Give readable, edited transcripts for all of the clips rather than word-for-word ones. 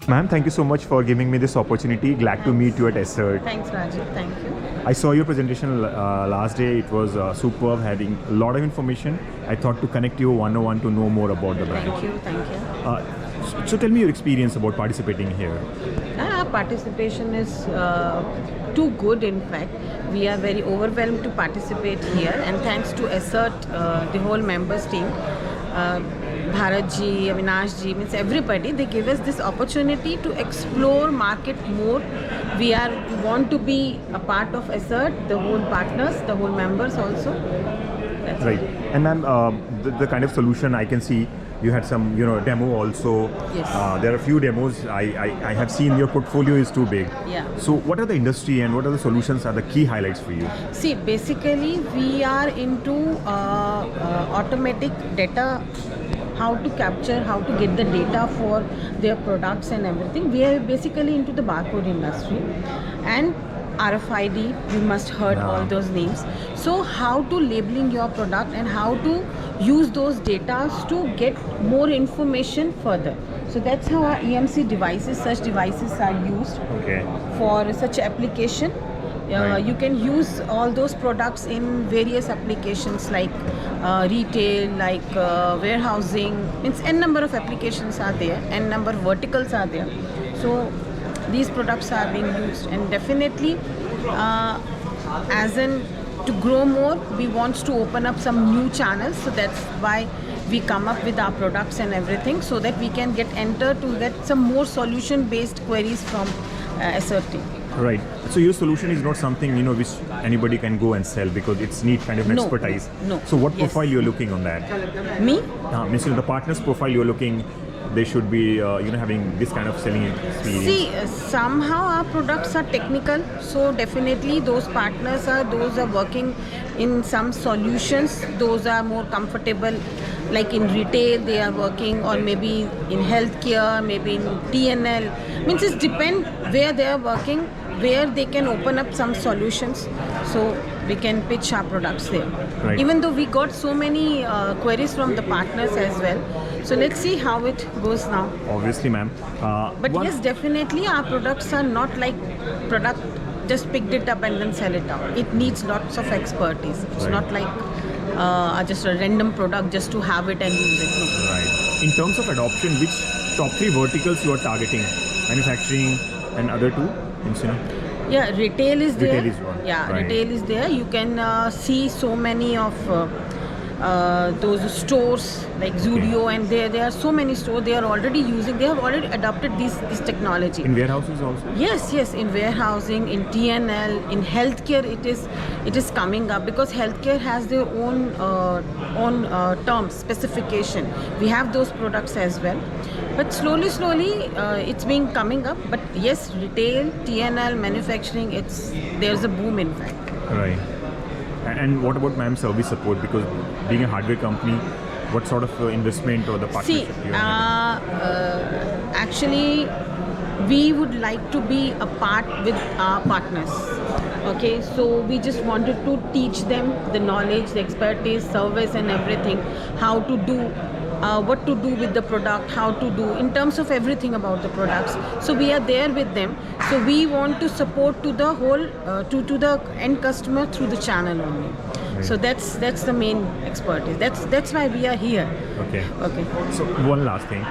Ma'am, thank you so much for giving me this opportunity. Glad to meet you at Essert. Thanks, Rajiv. Thank you. I saw your presentation last day. It was superb, having a lot of information. I thought to connect you one-on-one to know more about the brand. Thank you. Thank you. So tell me your experience about participating here. Participation is too good. In fact, we are very overwhelmed to participate here, and thanks to Essert, the whole members team, Bharat ji, Avinash ji, means everybody, they give us this opportunity to explore market more. We want to be a part of Essert, the whole partners, the whole members also. That's Right. And ma'am, the kind of solution I can see, you had some, demo also. Yes. There are a few demos. I have seen your portfolio is too big. Yeah. So what are the industry and what are the solutions are the key highlights for you? See, basically, we are into automatic data, how to capture, how to get the data for their products and everything. We are basically into the barcode industry and RFID. You must heard all those names. So how to labeling your product and how to use those data to get more information further. So that's how our EMC devices, such devices are used for such application. Right. You can use all those products in various applications like retail, like warehousing. Means n number of applications are there, n number of verticals are there. So these products are being used, and definitely as in to grow more, we want to open up some new channels. So that's why we come up with our products and everything, so that we can enter to get some more solution based queries from Essert team. Right. So your solution is not something which anybody can go and sell because it's need kind of No. expertise. No. So what Yes. profile you're looking on that? Me? Means the partner's profile you're looking, they should be having this kind of selling experience. See, somehow our products are technical, so definitely those partners those are working in some solutions. Those are more comfortable, like in retail they are working, or maybe in healthcare, maybe in TNL. Means it depends where they are working, where they can open up some solutions. So we can pitch our products there. Right. Even though we got so many queries from the partners as well. So let's see how it goes now. Obviously, ma'am. But yes, definitely our products are not like product, just picked it up and then sell it out. It needs lots of expertise. It's Right. not like just a random product just to have it and use it. No. Right. In terms of adoption, which top 3 verticals you are targeting? Manufacturing and other 2? Yeah, retail is there. Retail is one. Yeah, Right. retail is there. You can see so many of those stores like Zudio, and there are so many stores. They are already using. They have already adopted this technology. In warehouses also? Yes, in warehousing, in TNL, in healthcare, it is coming up because healthcare has their own terms, specification. We have those products as well, but slowly, it's been coming up. But yes, retail, TNL, manufacturing, there's a boom in fact. Right. And what about ma'am service support? Because being a hardware company, what sort of investment or the See, partnership you are actually, we would like to be a part with our partners. Okay, so we just wanted to teach them the knowledge, the expertise, service, and everything, how to do. What to do with the product, how to do in terms of everything about the products. So we are there with them. So we want to support to the whole to the end customer through the channel only. Right. So that's the main expertise. That's why we are here. Okay. Okay. So one last thing.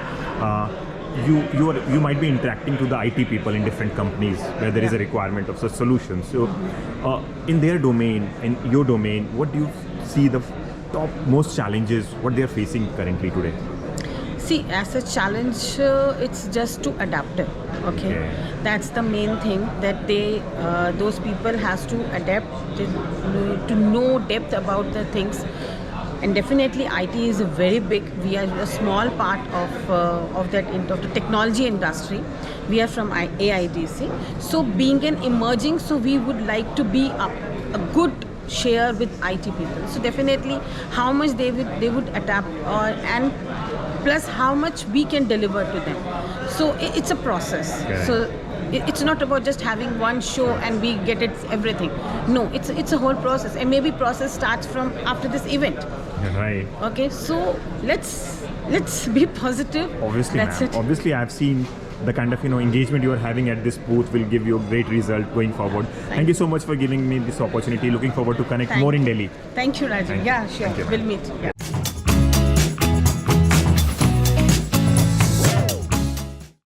You might be interacting to the IT people in different companies where there is a requirement of such solutions. So in their domain, in your domain, what do you see the top most challenges what they are facing currently today? See, as a challenge, it's just to adapt it. Okay, that's the main thing, that those people has to adapt to know depth about the things. And definitely IT is a very big, we are a small part of the technology industry. We are from AIDC, so being an emerging, so we would like to be a good share with IT people. So definitely how much they would adapt, and plus how much we can deliver to them. So it's a process. So it's not about just having one show and we get it everything. No, it's a whole process, and maybe process starts from after this event. Right. Okay, so let's be positive. Obviously, that's ma'am. it. Obviously, I've seen the kind of engagement you are having at this booth will give you a great result going forward. Thank you so much for giving me this opportunity. Looking forward to connect more in Delhi. Thank you, Rajiv. Thank you. Yeah, sure. Thank you. We'll meet. Yeah.